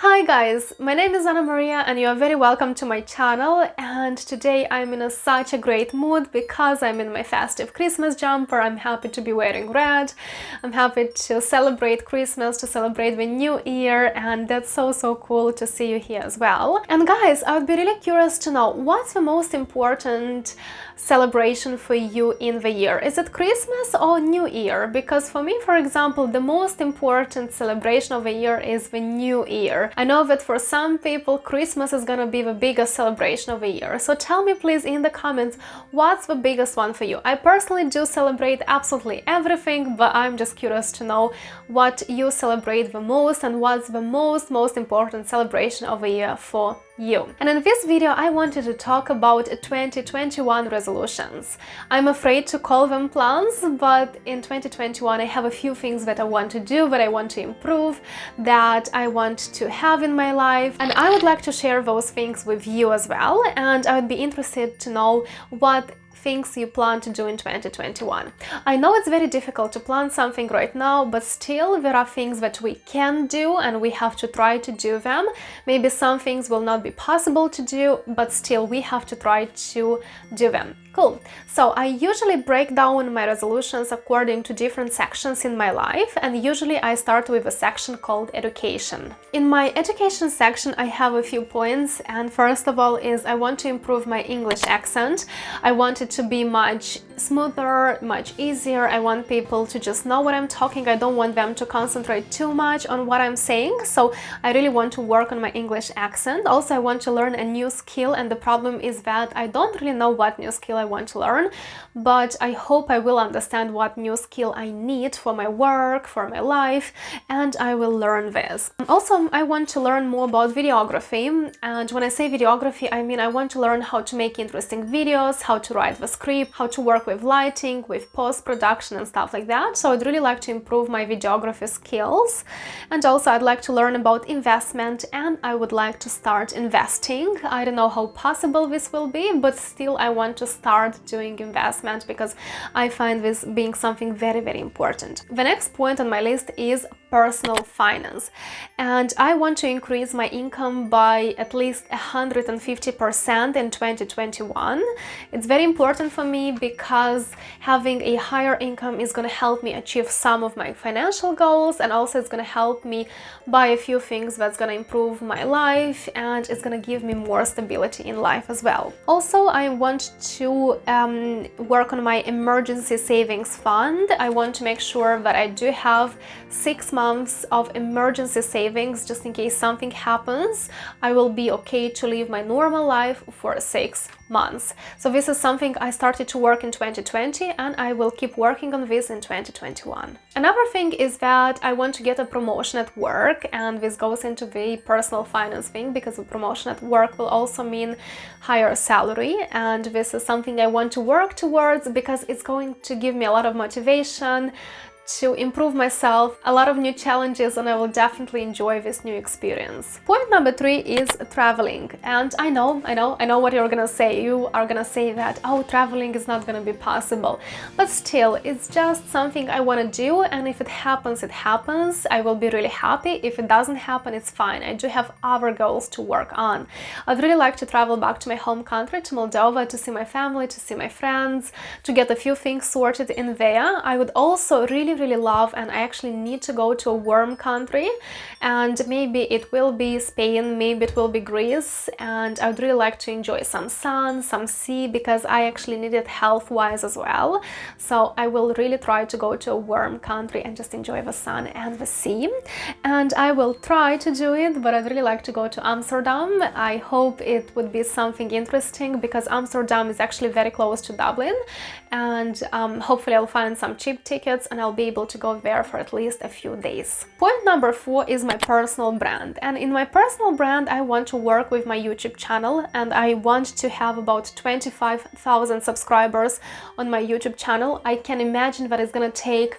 Hi guys, my name is Anna Maria and you are very welcome to my channel, and today I'm in such a great mood because I'm in my festive Christmas jumper. I'm happy to be wearing red. I'm happy to celebrate Christmas, to celebrate the new year, and that's so cool to see you here as well. And guys, I would be really curious to know what's the most important celebration for you in the year. Is it Christmas or New Year? Because for me, for example, the most important celebration of the year is the New Year. I know that for some people Christmas is gonna be the biggest celebration of the year. So tell me please in the comments what's the biggest one for you. I personally do celebrate absolutely everything, but I'm just curious to know what you celebrate the most and what's the most important celebration of the year for you. And in this video I wanted to talk about 2021 resolutions. I'm afraid to call them plans, but in 2021 I have a few things that I want to do, that I want to improve, that I want to have in my life, and I would like to share those things with you as well. And I would be interested to know what things you plan to do in 2021. I know it's very difficult to plan something right now, but still there are things that we can do and we have to try to do them. Maybe some things will not be possible to do, but still we have to try to do them. Cool. So I usually break down my resolutions according to different sections in my life, and usually I start with a section called education. In my education section I have a few points, and first of all is I want to improve my English accent. I want it to be much smoother, much easier. I want people to just know what I'm talking. I don't want them to concentrate too much on what I'm saying, so I really want to work on my English accent. Also, I want to learn a new skill, and the problem is that I don't really know what new skill I want to learn, but I hope I will understand what new skill I need for my work, for my life, and I will learn this. Also, I want to learn more about videography, and when I say videography, I mean I want to learn how to make interesting videos, how to write the script, how to work with lighting, with post-production and stuff like that. So I'd really like to improve my videography skills, and also I'd like to learn about investment, and I would like to start investing. I don't know how possible this will be, but still I want to start doing investment because I find this being something very important. The next point on my list is personal finance, and I want to increase my income by at least 150% in 2021. It's very important for me because having a higher income is going to help me achieve some of my financial goals, and also it's going to help me buy a few things that's going to improve my life, and it's going to give me more stability in life as well. Also, I want to work on my emergency savings fund. I want to make sure that I do have 6 months of emergency savings just in case something happens. I will be okay to live my normal life for 6 months. So this is something I started to work in 2020, and I will keep working on this in 2021. Another thing is that I want to get a promotion at work, and this goes into the personal finance thing because the promotion at work will also mean higher salary, and this is something I want to work towards because it's going to give me a lot of motivation to improve myself, a lot of new challenges, and I will definitely enjoy this new experience. Point number 3 is traveling. And I know what you're gonna say. You are gonna say that, oh, traveling is not gonna be possible. But still, it's just something I wanna do, and if it happens, it happens. I will be really happy. If it doesn't happen, it's fine. I do have other goals to work on. I'd really like to travel back to my home country, to Moldova, to see my family, to see my friends, to get a few things sorted in there. I would also really love, and I actually need to go to a warm country, and maybe it will be Spain, maybe it will be Greece, and I would really like to enjoy some sun, some sea, because I actually need it health-wise as well. So I will really try to go to a warm country and just enjoy the sun and the sea, and I will try to do it, but I'd really like to go to Amsterdam. I hope it would be something interesting because Amsterdam is actually very close to Dublin, and hopefully I'll find some cheap tickets and I'll be able to go there for at least a few days. Point number 4 is my personal brand, and in my personal brand I want to work with my YouTube channel, and I want to have about 25,000 subscribers on my YouTube channel. I can imagine that it's gonna take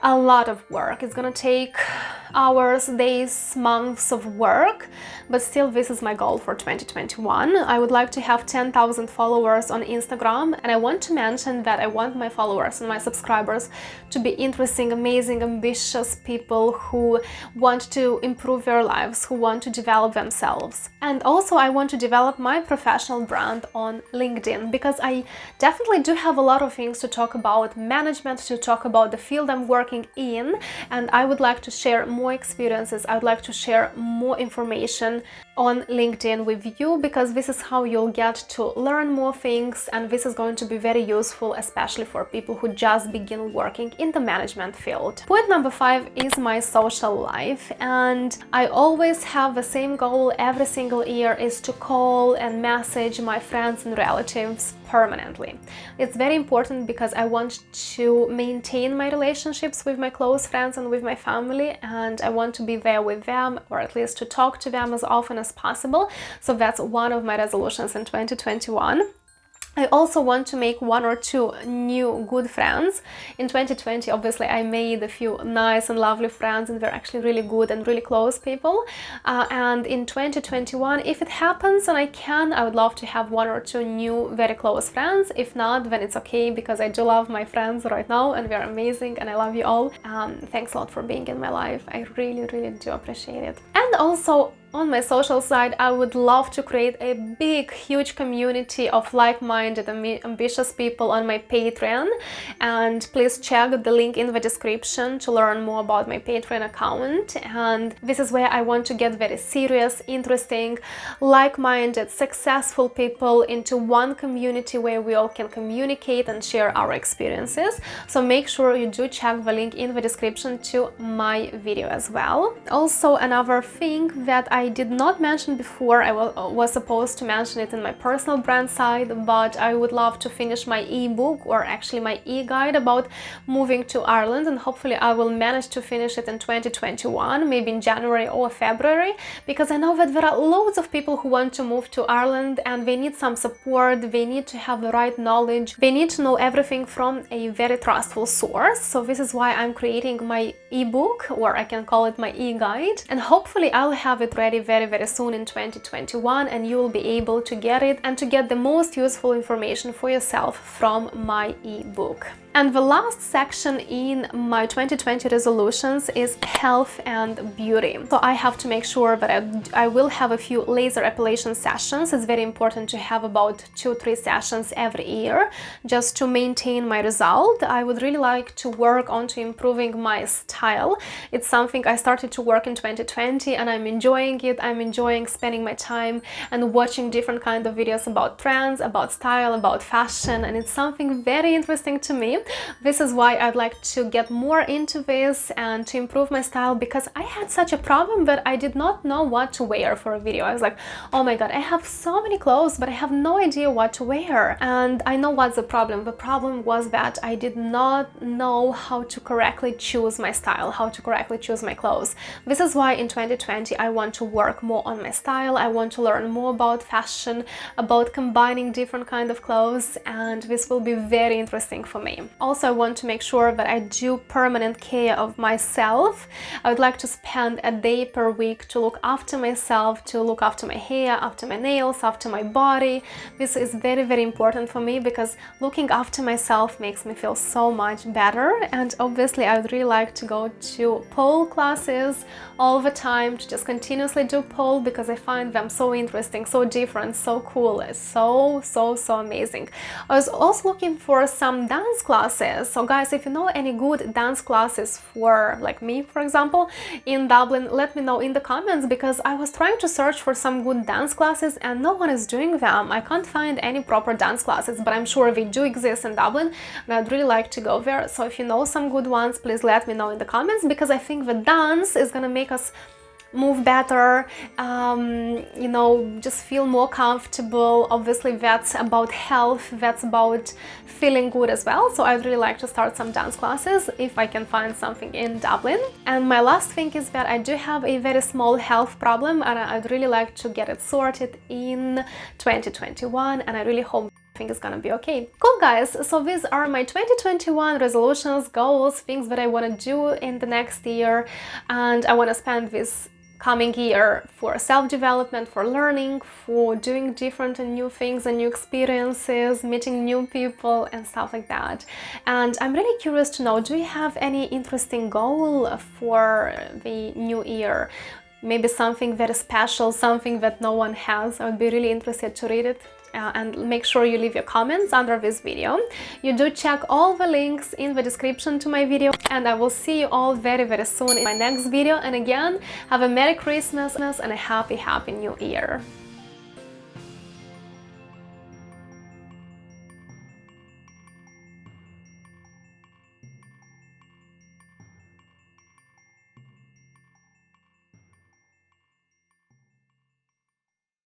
a lot of work. It's gonna take hours, days, months of work, but still this is my goal for 2021. I would like to have 10,000 followers on Instagram, and I want to mention that I want my followers and my subscribers to be interesting, amazing, ambitious people who want to improve their lives, who want to develop themselves. And also I want to develop my professional brand on LinkedIn, because I definitely do have a lot of things to talk about management, to talk about the field I'm working in, and I would like to share more experiences. I would like to share more information on LinkedIn with you, because this is how you'll get to learn more things, and this is going to be very useful, especially for people who just begin working in the management field. Point number 5 is my social life, and I always have the same goal every single year, is to call and message my friends and relatives permanently. It's very important because I want to maintain my relationships with my close friends and with my family, and I want to be there with them, or at least to talk to them as often as possible. So that's one of my resolutions in 2021. I also want to make 1 or 2 new good friends. In 2020, obviously, I made a few nice and lovely friends, and they're actually really good and really close people. And in 2021, if it happens and I can, I would love to have 1 or 2 new very close friends. If not, then it's okay, because I do love my friends right now, and they're amazing, and I love you all. Thanks a lot for being in my life. I really, really do appreciate it. And also, on my social side, I would love to create a big, huge community of like-minded, ambitious people on my Patreon. And please check the link in the description to learn more about my Patreon account. And this is where I want to get very serious, interesting, like-minded, successful people into one community where we all can communicate and share our experiences. So make sure you do check the link in the description to my video as well. Also, another thing that I did not mention before, I was supposed to mention it in my personal brand side, but I would love to finish my ebook, or actually my e-guide about moving to Ireland, and hopefully I will manage to finish it in 2021, maybe in January or February, because I know that there are loads of people who want to move to Ireland, and they need some support, they need to have the right knowledge, they need to know everything from a very trustful source. So this is why I'm creating my ebook, or I can call it my e-guide, and hopefully I'll have it ready very, very soon in 2021, and you will be able to get it and to get the most useful information for yourself from my ebook. And the last section in my 2020 resolutions is health and beauty. So I have to make sure that I will have a few laser epilation sessions. It's very important to have about 2-3 sessions every year just to maintain my result. I would really like to work on to improving my style. It's something I started to work in 2020, and I'm enjoying it. I'm enjoying spending my time and watching different kinds of videos about trends, about style, about fashion, and it's something very interesting to me. This is why I'd like to get more into this and to improve my style, because I had such a problem that I did not know what to wear for a video. I was like, oh my god, I have so many clothes, but I have no idea what to wear. And I know what's the problem. The problem was that I did not know how to correctly choose my style, how to correctly choose my clothes. This is why in 2020 I want to work more on my style. I want to learn more about fashion, about combining different kinds of clothes, and this will be very interesting for me. Also, I want to make sure that I do permanent care of myself. I would like to spend a day per week to look after myself, to look after my hair, after my nails, after my body. This is very, very important for me, because looking after myself makes me feel so much better. And obviously I would really like to go to pole classes all the time, to just continuously do pole, because I find them so interesting, so different, so cool, so amazing. I was also looking for some dance classes. So guys, if you know any good dance classes for like me, for example, in Dublin, let me know in the comments, because I was trying to search for some good dance classes and no one is doing them. I can't find any proper dance classes, but I'm sure they do exist in Dublin, and I'd really like to go there. So if you know some good ones, please let me know in the comments, because I think the dance is gonna make us move better, you know, just feel more comfortable. Obviously that's about health, that's about feeling good as well. So I'd really like to start some dance classes if I can find something in Dublin. And my last thing is that I do have a very small health problem, and I'd really like to get it sorted in 2021, and I really hope think it's gonna be okay. Cool, guys, so these are my 2021 resolutions, goals, things that I want to do in the next year, and I want to spend this coming year for self-development, for learning, for doing different and new things and new experiences, meeting new people and stuff like that. And I'm really curious to know, do you have any interesting goal for the new year? Maybe something very special, something that no one has. I would be really interested to read it. And make sure you leave your comments under this video. You do check all the links in the description to my video, and I will see you all very, very soon in my next video. And again, have a Merry Christmas and a happy New Year.